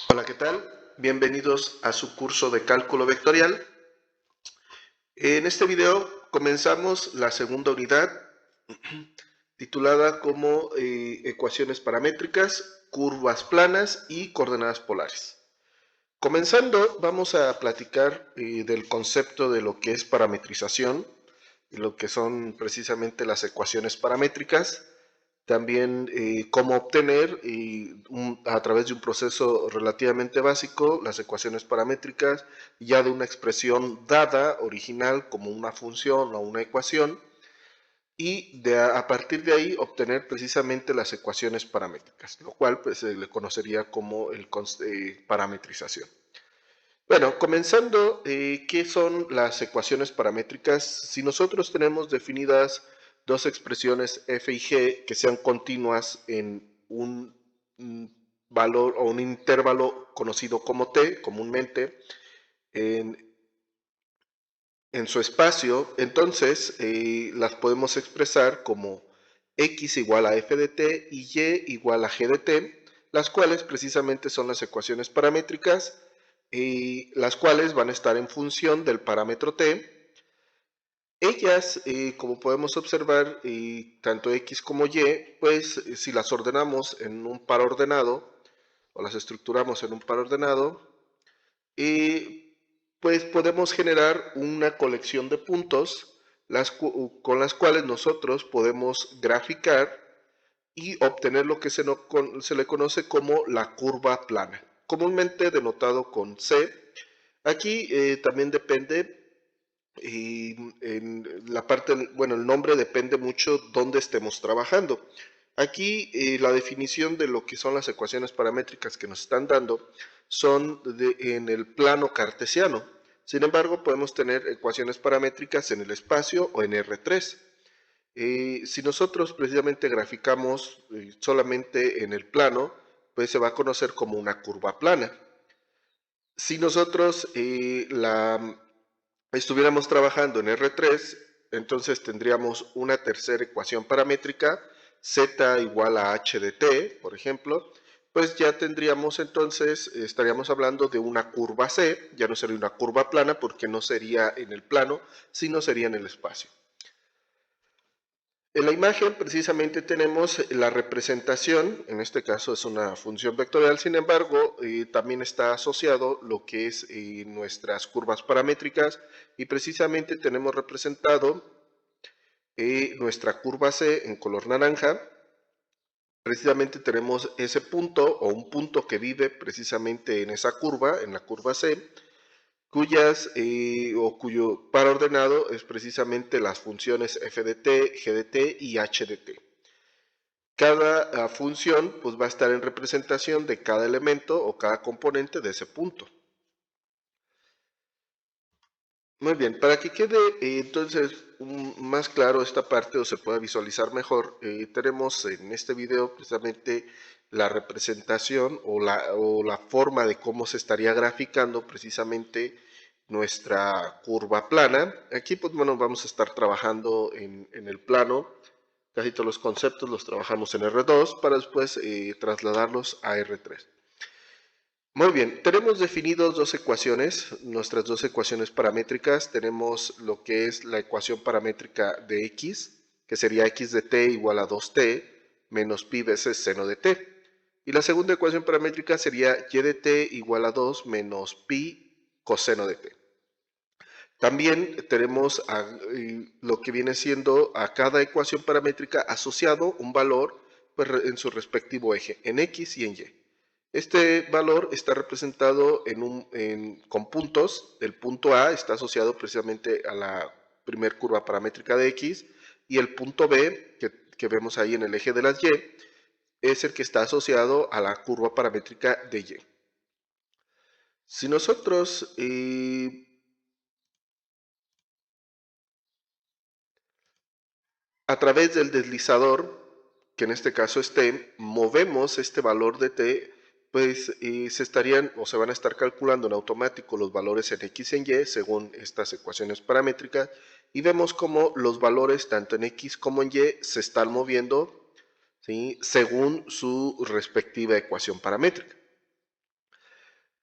Hola, ¿qué tal? Bienvenidos a su curso de cálculo vectorial. En este video comenzamos la segunda unidad titulada como ecuaciones paramétricas, curvas planas y coordenadas polares. Comenzando, vamos a platicar del concepto de lo que es parametrización, y lo que son precisamente las ecuaciones paramétricas. También cómo obtener a través de un proceso relativamente básico las ecuaciones paramétricas ya de una expresión dada, original, como una función o una ecuación, y a partir de ahí obtener precisamente las ecuaciones paramétricas, lo cual pues, se le conocería como parametrización. Bueno, comenzando, ¿qué son las ecuaciones paramétricas? Si nosotros tenemos definidas dos expresiones f y g que sean continuas en un valor o un intervalo conocido como t, comúnmente, en, en su espacio, entonces las podemos expresar como x igual a f de t y y igual a g de t, las cuales precisamente son las ecuaciones paramétricas, las cuales van a estar en función del parámetro t. Ellas, como podemos observar, tanto x como y, pues si las ordenamos en un par ordenado, o las estructuramos en un par ordenado, pues podemos generar una colección de puntos con las cuales nosotros podemos graficar y obtener lo que se le conoce como la curva plana, comúnmente denotado con C. Aquí también depende, en la parte, bueno, el nombre depende mucho dónde estemos trabajando. Aquí la definición de lo que son las ecuaciones paramétricas que nos están dando son en el plano cartesiano. Sin embargo, podemos tener ecuaciones paramétricas en el espacio o en R3. Si nosotros precisamente graficamos solamente en el plano, pues se va a conocer como una curva plana. Si nosotros estuviéramos trabajando en R3, entonces tendríamos una tercera ecuación paramétrica, z igual a h de t, por ejemplo, pues ya tendríamos entonces, estaríamos hablando de una curva C, ya no sería una curva plana porque no sería en el plano, sino sería en el espacio. En la imagen precisamente tenemos la representación, en este caso es una función vectorial, sin embargo también está asociado lo que es nuestras curvas paramétricas y precisamente tenemos representado nuestra curva C en color naranja. Precisamente tenemos ese punto o un punto que vive precisamente en esa curva, en la curva C, cuyo par ordenado es precisamente las funciones f de t, g de t y h de t. Cada función pues, va a estar en representación de cada elemento o cada componente de ese punto. Muy bien, para que quede entonces más claro esta parte o se pueda visualizar mejor, tenemos en este video precisamente la representación o la forma de cómo se estaría graficando precisamente nuestra curva plana. Aquí pues bueno, vamos a estar trabajando en el plano. Casi todos los conceptos los trabajamos en R2 para después trasladarlos a R3. Muy bien, tenemos definidos dos ecuaciones, nuestras dos ecuaciones paramétricas. Tenemos lo que es la ecuación paramétrica de x, que sería x de t igual a 2t menos pi veces seno de t. Y la segunda ecuación paramétrica sería y de t igual a 2 menos pi coseno de t. También tenemos lo que viene siendo a cada ecuación paramétrica asociado un valor pues, en su respectivo eje, en x y en y. Este valor está representado con puntos. El punto A está asociado precisamente a la primer curva paramétrica de x y el punto B, que vemos ahí en el eje de las y, es el que está asociado a la curva paramétrica de y. Si nosotros a través del deslizador, que en este caso es t, movemos este valor de t, pues se estarían o se van a estar calculando en automático los valores en x y en y según estas ecuaciones paramétricas y vemos cómo los valores tanto en x como en y se están moviendo, ¿sí?, según su respectiva ecuación paramétrica.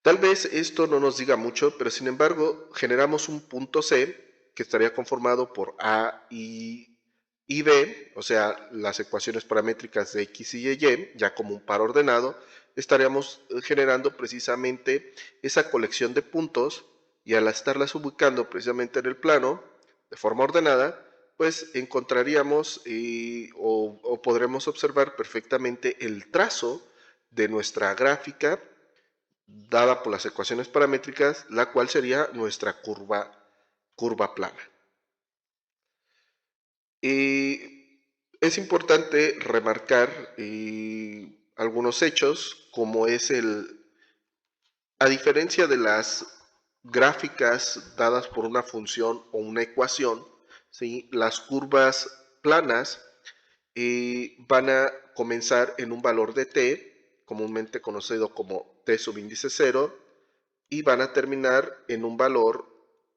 Tal vez esto no nos diga mucho, pero sin embargo generamos un punto C que estaría conformado por A y B, o sea, las ecuaciones paramétricas de X y Y, ya como un par ordenado, estaríamos generando precisamente esa colección de puntos y al estarlas ubicando precisamente en el plano de forma ordenada, pues encontraríamos o podremos observar perfectamente el trazo de nuestra gráfica dada por las ecuaciones paramétricas, la cual sería nuestra curva plana. Es importante remarcar algunos hechos, como es a diferencia de las gráficas dadas por una función o una ecuación, ¿sí? Las curvas planas van a comenzar en un valor de t, comúnmente conocido como t subíndice 0, y van a terminar en un valor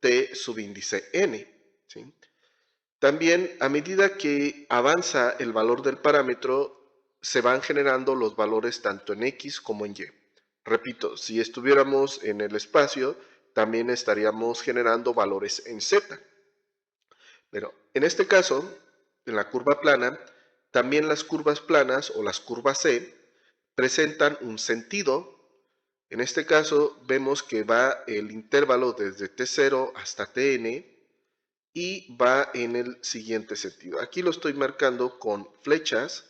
t subíndice n. ¿Sí? También a medida que avanza el valor del parámetro, se van generando los valores tanto en x como en y. Repito, si estuviéramos en el espacio, también estaríamos generando valores en z. Pero en este caso, en la curva plana, también las curvas planas o las curvas C presentan un sentido. En este caso vemos que va el intervalo desde t0 hasta tn y va en el siguiente sentido. Aquí lo estoy marcando con flechas.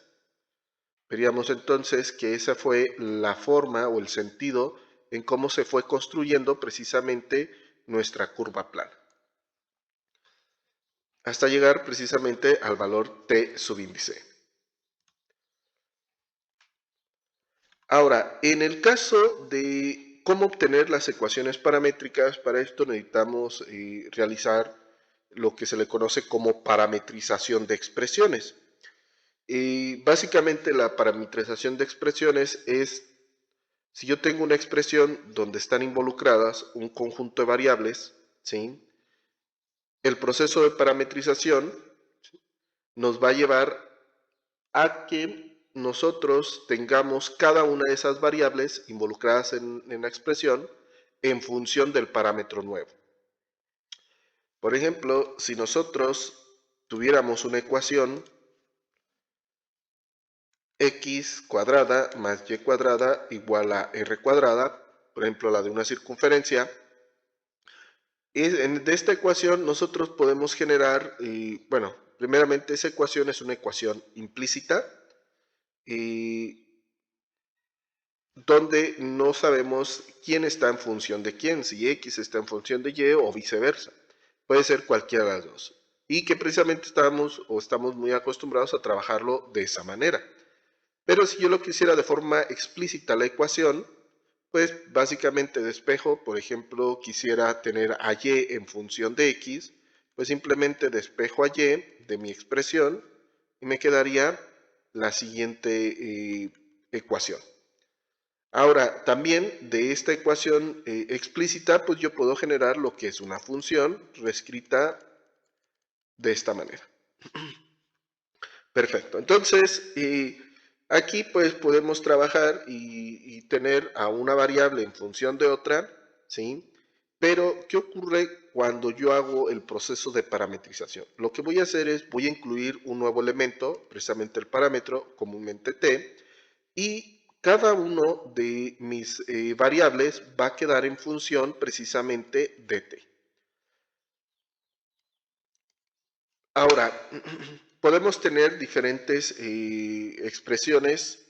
Veríamos entonces que esa fue la forma o el sentido en cómo se fue construyendo precisamente nuestra curva plana, hasta llegar precisamente al valor t subíndice. Ahora, en el caso de cómo obtener las ecuaciones paramétricas, para esto necesitamos realizar lo que se le conoce como parametrización de expresiones. Básicamente la parametrización de expresiones es, si yo tengo una expresión donde están involucradas un conjunto de variables, ¿sí? El proceso de parametrización nos va a llevar a que nosotros tengamos cada una de esas variables involucradas en la expresión en función del parámetro nuevo. Por ejemplo, si nosotros tuviéramos una ecuación x cuadrada más y cuadrada igual a r cuadrada, por ejemplo la de una circunferencia, de esta ecuación nosotros podemos generar, bueno, primeramente esa ecuación es una ecuación implícita, donde no sabemos quién está en función de quién, si X está en función de Y o viceversa. Puede ser cualquiera de las dos. Y que precisamente estamos muy acostumbrados a trabajarlo de esa manera. Pero si yo lo quisiera de forma explícita la ecuación, pues básicamente despejo, por ejemplo, quisiera tener a Y en función de X, pues simplemente despejo a Y de mi expresión y me quedaría la siguiente ecuación. Ahora, también de esta ecuación explícita, pues yo puedo generar lo que es una función reescrita de esta manera. Perfecto. Entonces, aquí pues podemos trabajar y tener a una variable en función de otra, ¿sí? Pero, ¿qué ocurre cuando yo hago el proceso de parametrización? Lo que voy a hacer es, voy a incluir un nuevo elemento, precisamente el parámetro, comúnmente t, y cada uno de mis variables va a quedar en función precisamente de t. Ahora, podemos tener diferentes expresiones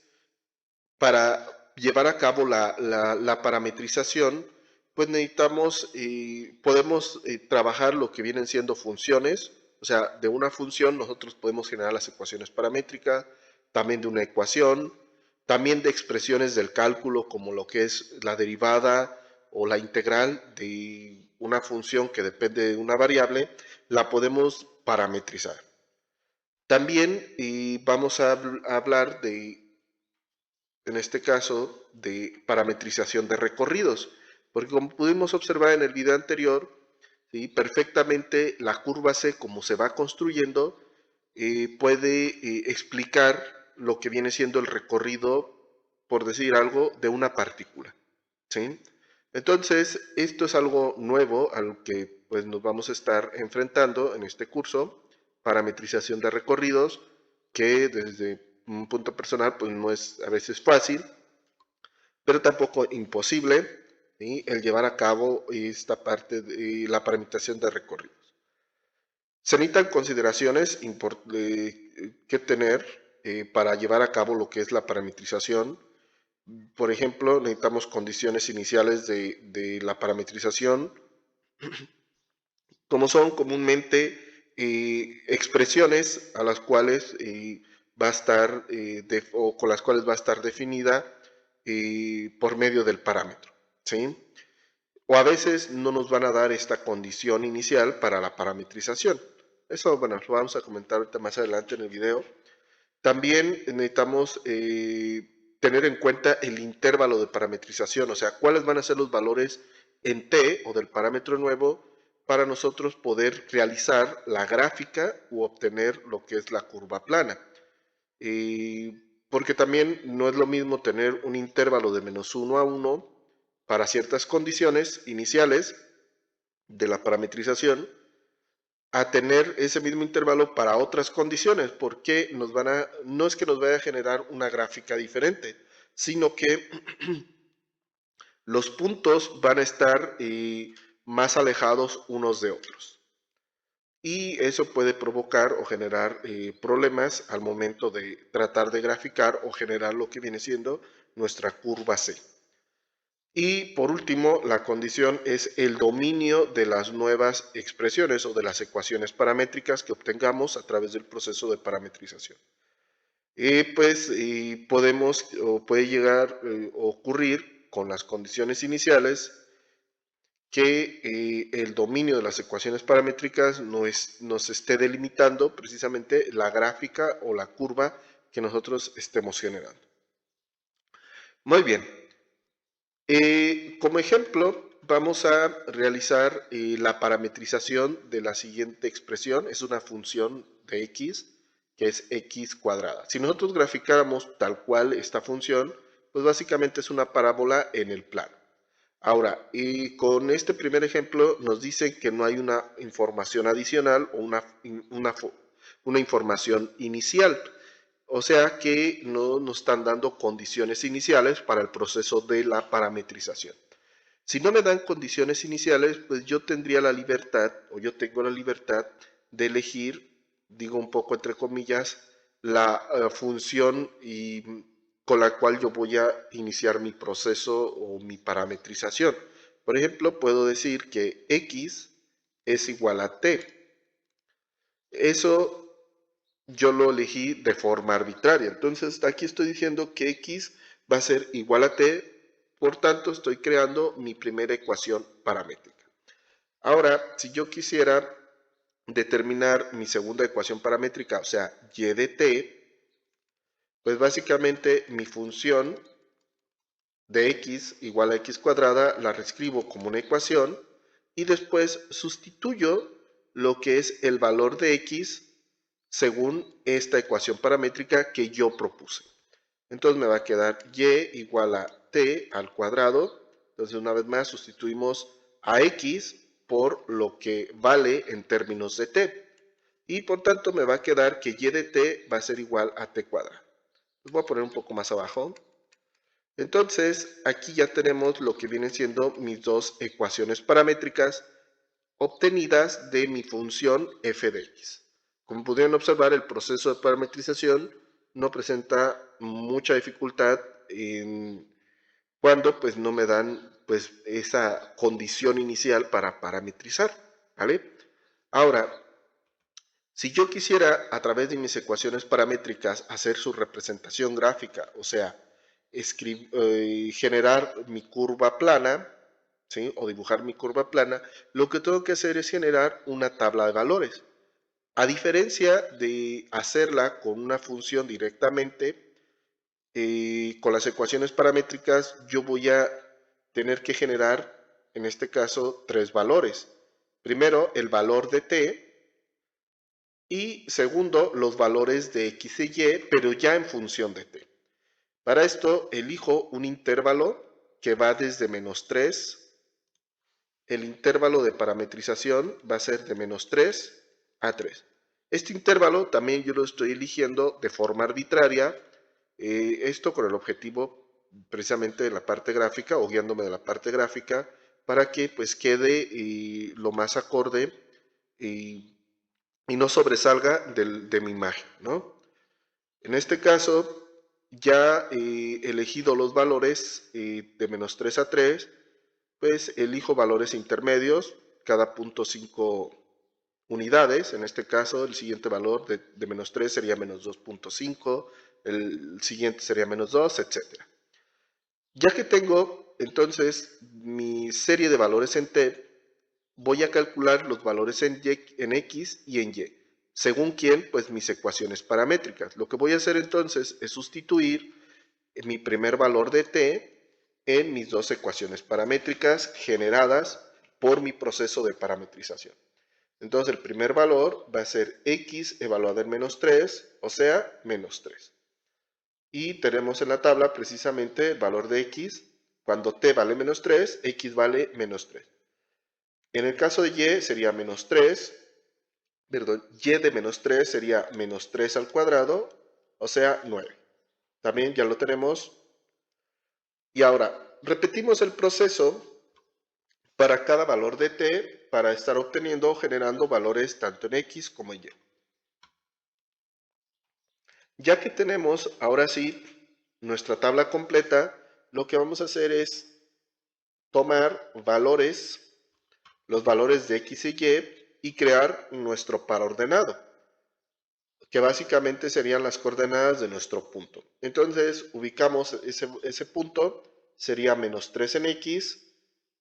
para llevar a cabo la parametrización, pues necesitamos, podemos trabajar lo que vienen siendo funciones, o sea, de una función nosotros podemos generar las ecuaciones paramétricas, también de una ecuación, también de expresiones del cálculo como lo que es la derivada o la integral de una función que depende de una variable, la podemos parametrizar. También vamos a hablar de, en este caso, de parametrización de recorridos, porque como pudimos observar en el video anterior, ¿sí? Perfectamente la curva C, como se va construyendo, puede explicar lo que viene siendo el recorrido, por decir algo, de una partícula, ¿sí? Entonces, esto es algo nuevo al que pues, nos vamos a estar enfrentando en este curso, parametrización de recorridos, que desde un punto personal pues no es a veces fácil, pero tampoco imposible, ¿sí? El llevar a cabo esta parte de la parametrización de recorridos. Se necesitan consideraciones que tener para llevar a cabo lo que es la parametrización. Por ejemplo, necesitamos condiciones iniciales de la parametrización, como son comúnmente expresiones a las cuales va a estar o con las cuales va a estar definida por medio del parámetro, ¿sí? O a veces no nos van a dar esta condición inicial para la parametrización. Eso, bueno, lo vamos a comentar ahorita más adelante en el video. También necesitamos tener en cuenta el intervalo de parametrización, o sea, cuáles van a ser los valores en t o del parámetro nuevo para nosotros poder realizar la gráfica u obtener lo que es la curva plana. Porque también no es lo mismo tener un intervalo de -1 a 1 para ciertas condiciones iniciales de la parametrización a tener ese mismo intervalo para otras condiciones, porque no es que nos vaya a generar una gráfica diferente, sino que los puntos van a estar más alejados unos de otros. Y eso puede provocar o generar problemas al momento de tratar de graficar o generar lo que viene siendo nuestra curva C. Y por último, la condición es el dominio de las nuevas expresiones o de las ecuaciones paramétricas que obtengamos a través del proceso de parametrización. Podemos o puede llegar a ocurrir con las condiciones iniciales que el dominio de las ecuaciones paramétricas nos esté delimitando precisamente la gráfica o la curva que nosotros estemos generando. Muy bien. Como ejemplo, vamos a realizar la parametrización de la siguiente expresión. Es una función de x, que es x cuadrada. Si nosotros graficáramos tal cual esta función, pues básicamente es una parábola en el plano. Ahora, con este primer ejemplo nos dice que no hay una información adicional o una información inicial. O sea que no nos están dando condiciones iniciales para el proceso de la parametrización. Si no me dan condiciones iniciales, pues yo tendría la libertad, o yo tengo la libertad de elegir, digo un poco entre comillas, la función con la cual yo voy a iniciar mi proceso o mi parametrización. Por ejemplo, puedo decir que x es igual a t. Eso yo lo elegí de forma arbitraria. Entonces, aquí estoy diciendo que x va a ser igual a t, por tanto, estoy creando mi primera ecuación paramétrica. Ahora, si yo quisiera determinar mi segunda ecuación paramétrica, o sea, y de t, pues básicamente mi función de x igual a x cuadrada la reescribo como una ecuación y después sustituyo lo que es el valor de x según esta ecuación paramétrica que yo propuse. Entonces me va a quedar y igual a t al cuadrado. Entonces una vez más sustituimos a x por lo que vale en términos de t. Y por tanto me va a quedar que y de t va a ser igual a t cuadrado. Los voy a poner un poco más abajo. Entonces aquí ya tenemos lo que vienen siendo mis dos ecuaciones paramétricas obtenidas de mi función f de x. Como pudieron observar, el proceso de parametrización no presenta mucha dificultad cuando pues no me dan pues esa condición inicial para parametrizar, ¿vale? Ahora, si yo quisiera a través de mis ecuaciones paramétricas hacer su representación gráfica, o sea, generar mi curva plana, ¿sí? O dibujar mi curva plana, lo que tengo que hacer es generar una tabla de valores. A diferencia de hacerla con una función directamente, con las ecuaciones paramétricas, yo voy a tener que generar, en este caso, tres valores. Primero, el valor de t, y segundo, los valores de x y y, pero ya en función de t. Para esto elijo un intervalo que va desde -3 el intervalo de parametrización va a ser de menos 3 a 3. Este intervalo también yo lo estoy eligiendo de forma arbitraria, esto con el objetivo precisamente de la parte gráfica o guiándome de la parte gráfica para que pues quede lo más acorde y no sobresalga de mi imagen, ¿no? En este caso, ya elegido los valores de menos 3 a 3, pues elijo valores intermedios, cada punto 5 unidades. En este caso, el siguiente valor de menos 3 sería menos 2.5, el siguiente sería menos 2, etc. Ya que tengo entonces mi serie de valores en T, voy a calcular los valores en X y en Y. Según quién, pues mis ecuaciones paramétricas. Lo que voy a hacer entonces es sustituir mi primer valor de T en mis dos ecuaciones paramétricas generadas por mi proceso de parametrización. Entonces el primer valor va a ser X evaluado en menos 3, o sea, menos 3. Y tenemos en la tabla precisamente el valor de X. Cuando T vale menos 3, X vale menos 3. En el caso de Y sería menos 3, perdón, Y de menos 3 sería menos 3 al cuadrado, o sea, 9. También ya lo tenemos. Y ahora, repetimos el proceso para cada valor de T para estar obteniendo o generando valores tanto en X como en Y. Ya que tenemos ahora sí nuestra tabla completa, lo que vamos a hacer es tomar los valores de X y Y crear nuestro paraordenado, que básicamente serían las coordenadas de nuestro punto. Entonces ubicamos ese punto, sería menos 3 en X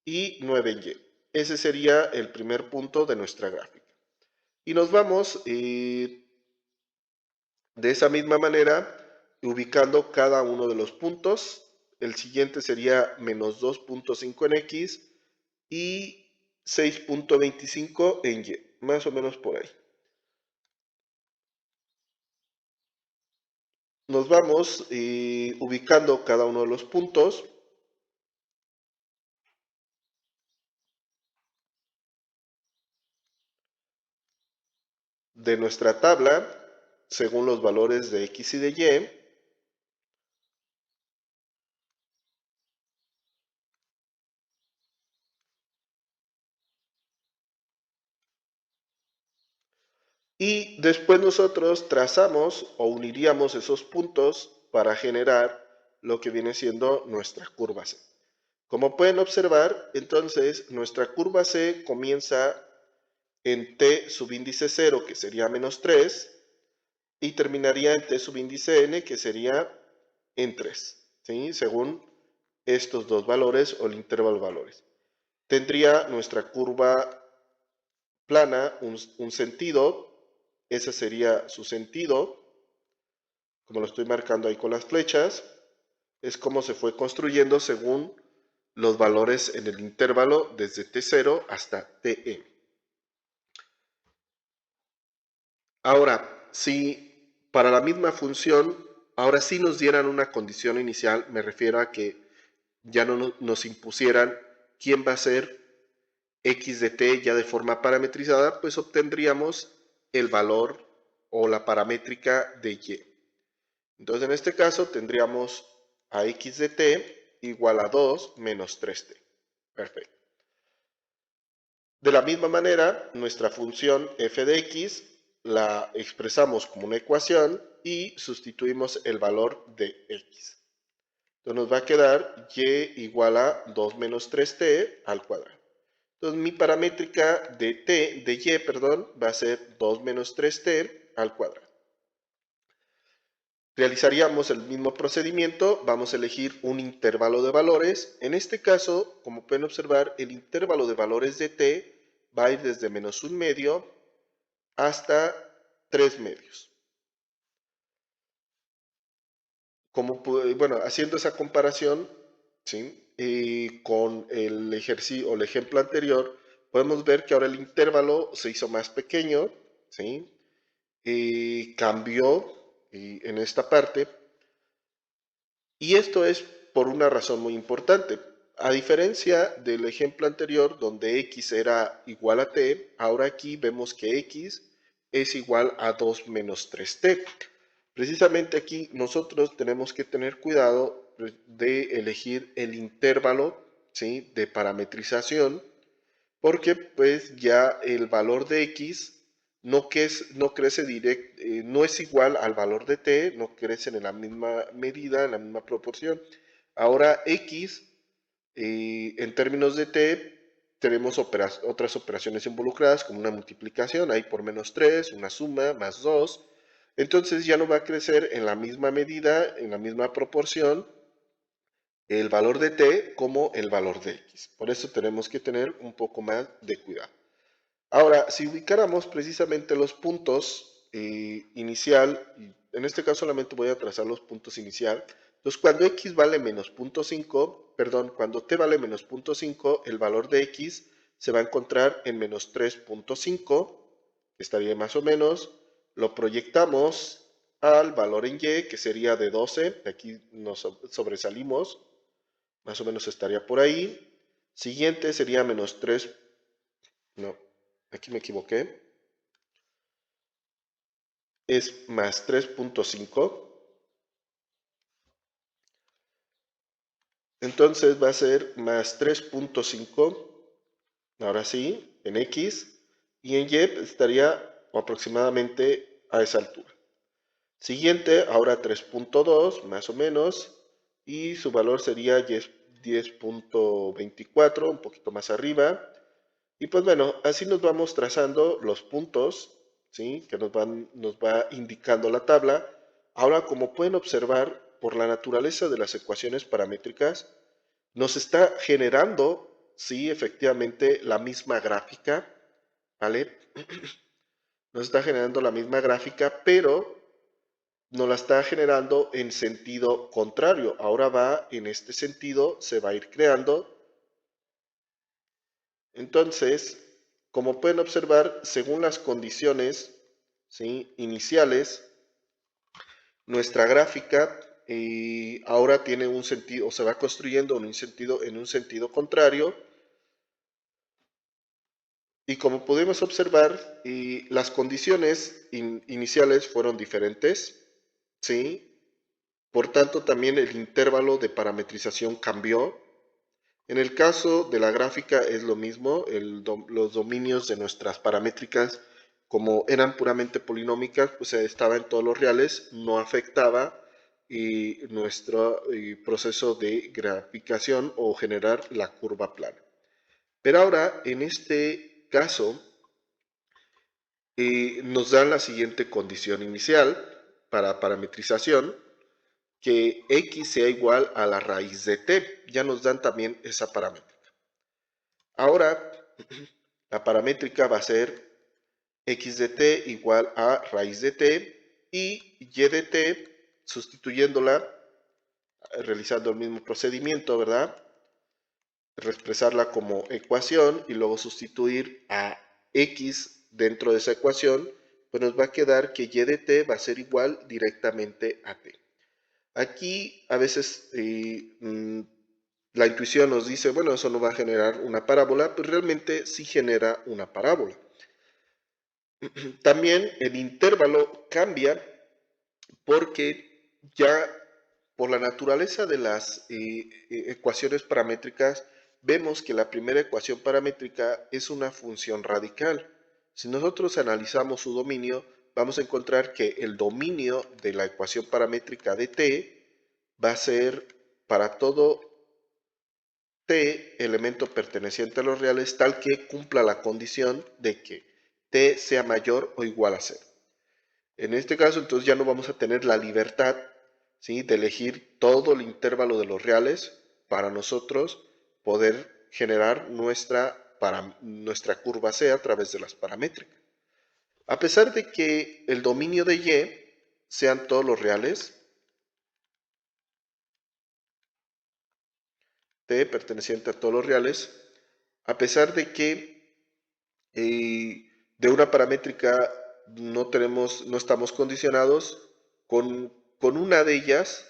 y 9 en Y. Ese sería el primer punto de nuestra gráfica. Y nos vamos de esa misma manera, ubicando cada uno de los puntos. El siguiente sería menos 2.5 en X y 6.25 en Y, más o menos por ahí. Nos vamos ubicando cada uno de los puntos. De nuestra tabla, según los valores de X y de Y. Y después nosotros trazamos o uniríamos esos puntos para generar lo que viene siendo nuestra curva C. Como pueden observar, entonces nuestra curva C comienza en T subíndice 0, que sería menos 3, y terminaría en T subíndice N, que sería en 3, ¿sí? Según estos dos valores o el intervalo de valores. Tendría nuestra curva plana un sentido, ese sería su sentido, como lo estoy marcando ahí con las flechas, es como se fue construyendo según los valores en el intervalo desde T0 hasta Tn. Ahora, si para la misma función, ahora sí nos dieran una condición inicial, me refiero a que ya no nos impusieran quién va a ser X de T ya de forma parametrizada, pues obtendríamos el valor o la paramétrica de Y. Entonces en este caso tendríamos a X de T igual a 2 menos 3T. Perfecto. De la misma manera, nuestra función f de x la expresamos como una ecuación y sustituimos el valor de x. Entonces nos va a quedar y igual a 2 menos 3t al cuadrado. Entonces mi paramétrica de y, perdón, va a ser 2 menos 3t al cuadrado. Realizaríamos el mismo procedimiento, vamos a elegir un intervalo de valores. En este caso, como pueden observar, el intervalo de valores de t va a ir desde menos 1 medio hasta 3 medios. Como, bueno, haciendo esa comparación, ¿sí? Con el ejercicio o el ejemplo anterior, podemos ver que ahora el intervalo se hizo más pequeño, ¿sí? Cambió en esta parte. Y esto es por una razón muy importante. A diferencia del ejemplo anterior donde x era igual a t, ahora aquí vemos que x es igual a 2 menos 3t. Precisamente aquí nosotros tenemos que tener cuidado de elegir el intervalo, ¿sí?, de parametrización, porque pues ya el valor de x no crece no es igual al valor de t, no crecen en la misma medida, en la misma proporción. Ahora x, en términos de t, tenemos otras operaciones involucradas, como una multiplicación, ahí por menos 3, una suma, más 2. Entonces ya no va a crecer en la misma medida, en la misma proporción, el valor de t como el valor de x. Por eso tenemos que tener un poco más de cuidado. Ahora, si ubicáramos precisamente los puntos inicial, en este caso solamente voy a trazar los puntos inicial. Entonces, cuando x vale menos 0.5, perdón, cuando t vale menos 0.5, el valor de x se va a encontrar en menos 3.5, que estaría más o menos. Lo proyectamos al valor en y, que sería de 12, aquí nos sobresalimos, más o menos estaría por ahí. Siguiente sería menos 3, no, aquí me equivoqué, es más 3.5. Entonces va a ser más 3.5, ahora sí, en x, y en y estaría aproximadamente a esa altura. Siguiente, ahora 3.2, más o menos, y su valor sería 10.24, un poquito más arriba. Y pues bueno, así nos vamos trazando los puntos, ¿sí?, que nos va indicando la tabla. Ahora, como pueden observar, por la naturaleza de las ecuaciones paramétricas, nos está generando, sí, efectivamente, la misma gráfica, ¿vale? Nos está generando la misma gráfica, pero nos la está generando en sentido contrario. Ahora va en este sentido, se va a ir creando. Entonces, como pueden observar, según las condiciones, ¿sí?, iniciales, nuestra gráfica ahora tiene un sentido, o se va construyendo en un sentido contrario. Y como podemos observar, las condiciones iniciales fueron diferentes, ¿sí? Por tanto, también el intervalo de parametrización cambió. En el caso de la gráfica es lo mismo, los dominios de nuestras paramétricas, como eran puramente polinómicas, pues estaba en todos los reales, no afectaba nuestro proceso de graficación o generar la curva plana. Pero ahora, en este caso, nos dan la siguiente condición inicial para parametrización, que x sea igual a la raíz de t. Ya nos dan también esa paramétrica. Ahora, la paramétrica va a ser x de t igual a raíz de t y y de t, sustituyéndola, realizando el mismo procedimiento, ¿verdad? Expresarla como ecuación y luego sustituir a x dentro de esa ecuación, pues nos va a quedar que y de t va a ser igual directamente a t. Aquí a veces la intuición nos dice, bueno, eso no va a generar una parábola, pues realmente sí genera una parábola. También el intervalo cambia porque ya por la naturaleza de las ecuaciones paramétricas, vemos que la primera ecuación paramétrica es una función radical. Si nosotros analizamos su dominio, vamos a encontrar que el dominio de la ecuación paramétrica de t va a ser para todo t elemento perteneciente a los reales tal que cumpla la condición de que t sea mayor o igual a 0. En este caso, entonces ya no vamos a tener la libertad, ¿sí?, de elegir todo el intervalo de los reales para nosotros poder generar nuestra curva C a través de las paramétricas. A pesar de que el dominio de Y sean todos los reales, T perteneciente a todos los reales, a pesar de que de una paramétrica no estamos condicionados con una de ellas,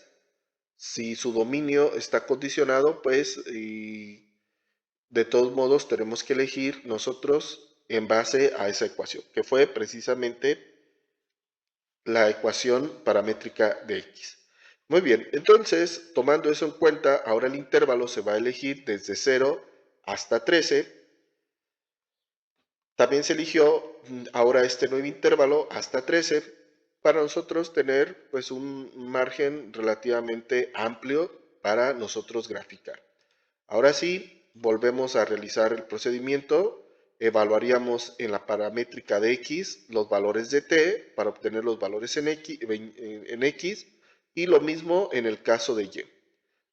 Si su dominio está condicionado, pues de todos modos tenemos que elegir nosotros en base a esa ecuación, que fue precisamente la ecuación paramétrica de x. Muy bien, entonces, tomando eso en cuenta, ahora el intervalo se va a elegir desde 0 hasta 13. También se eligió ahora este nuevo intervalo hasta 13 para nosotros tener pues un margen relativamente amplio para nosotros graficar. Ahora sí, volvemos a realizar el procedimiento. Evaluaríamos en la paramétrica de x los valores de t para obtener los valores en x y lo mismo en el caso de y.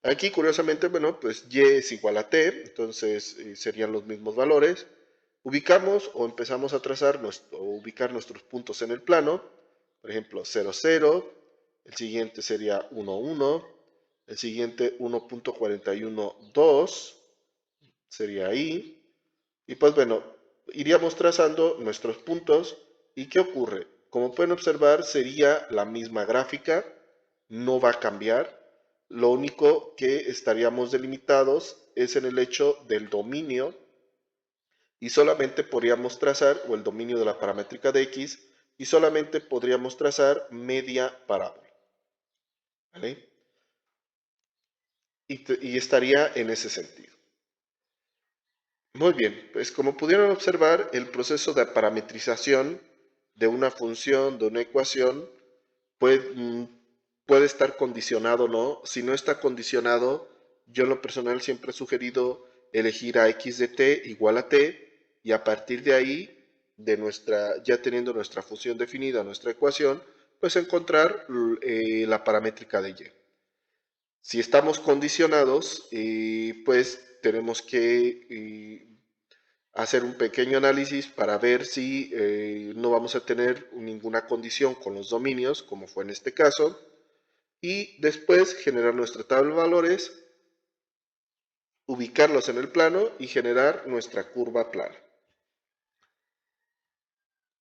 Aquí curiosamente, bueno, pues y es igual a t, entonces serían los mismos valores. Ubicamos o empezamos a trazar o ubicar nuestros puntos en el plano. Por ejemplo, 0, 0, el siguiente sería 1, 1, el siguiente 1.412 sería ahí. Y pues bueno, iríamos trazando nuestros puntos. ¿Y qué ocurre? Como pueden observar, sería la misma gráfica, no va a cambiar. Lo único que estaríamos delimitados es en el hecho del dominio y solamente podríamos trazar, o el dominio de la paramétrica de x, y solamente podríamos trazar media parábola. ¿Vale? Y estaría en ese sentido. Muy bien, pues como pudieron observar, el proceso de parametrización de una función, de una ecuación, puede estar condicionado o no. Si no está condicionado, yo en lo personal siempre he sugerido elegir a x de t igual a t y a partir de ahí, ya teniendo nuestra función definida, nuestra ecuación, pues encontrar la paramétrica de y. Si estamos condicionados, pues tenemos que hacer un pequeño análisis para ver si no vamos a tener ninguna condición con los dominios, como fue en este caso, y después generar nuestra tabla de valores, ubicarlos en el plano y generar nuestra curva plana.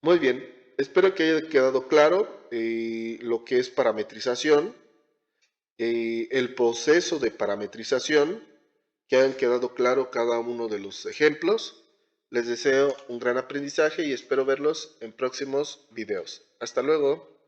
Muy bien, espero que haya quedado claro lo que es parametrización, el proceso de parametrización, que hayan quedado claro cada uno de los ejemplos. Les deseo un gran aprendizaje y espero verlos en próximos videos. Hasta luego.